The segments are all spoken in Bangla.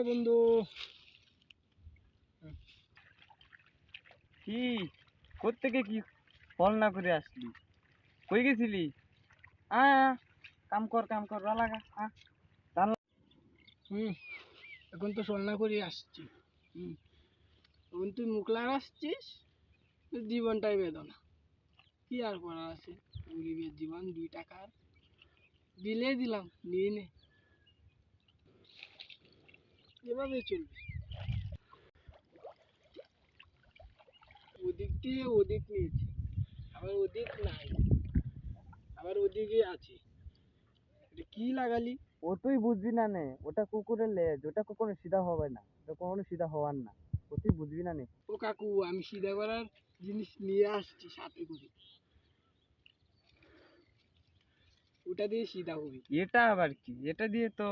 বন্ধু কি কোত্থেকে কি ফল না করে আসলি? কই গেছিলি? কাম কর লাগা। এখন তো সন্না করে আসছি। এখন তুই মুখ আসছিস, তোর জীবনটাই বেদনা। কি আর করার আছে, গরিবের জীবন 2 টাকার দিলে দিলাম, নিয়ে নে, এভাবে চলবে। ওদিক দিয়ে ওদিক নিয়েছি, আবার ওদিক নাই, আবার ওদিকে আছে। এটা কি লাগালি? ও তুই বুঝবি না নে, ওটা কুকুরের লেজ, ওটা কখনো সিধা হবে না, ওটা কখনো সিধা হওয়ার না। ও তুই বুঝবি না নে। ও কাকু, আমি সিধা করার জিনিস নিয়ে আসছি সাথে করে, ওটা দিয়ে সিধা হবি। এটা আবার কি? এটা দিয়ে তো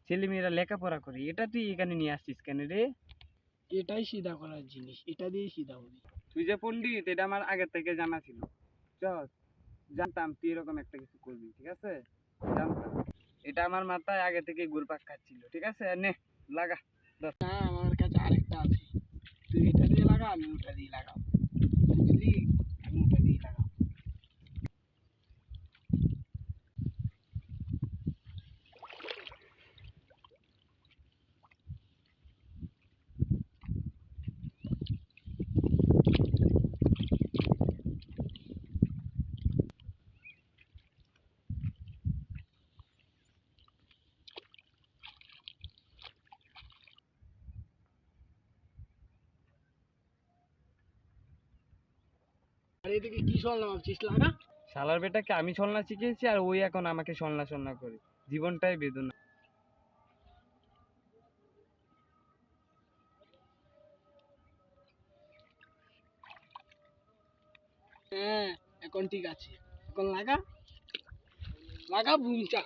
ছেলেমেয়েরা লেখাপড়া করে, এটা তুই এখানে নিয়ে আসছিস কেন রে? এটাই সিধা করার জিনিস, এটা দিয়ে সিধা হবি। তুই যে পণ্ডিত এটা আমার আগে থেকে জানা ছিল। চল, জানতাম তুই এরকম একটা কিছু করবি, ঠিক আছে? জানতাম, এটা আমার মাথায় আগে থেকে ঘুরপাক খাচ্ছিল। ঠিক আছে, নে লাগা। না, আমার কাছে আরেকটা আছে, তুই এটা দিয়ে লাগা, আমি ওটা দিয়ে লাগাবো, বুঝলি? আমি ওটা দিয়ে লাগাবো। আর এদিকে কি সরলাম ভাবছিস? লাগা। শালার বেটাকে আমি ছলনা শিখিয়েছি আর ওই এখন আমাকে ছলনা ছলনা করে। জীবনটাই বেদনা। হ্যাঁ, এখন ঠিক আছে, এখন লাগা, লাগা বুমচা।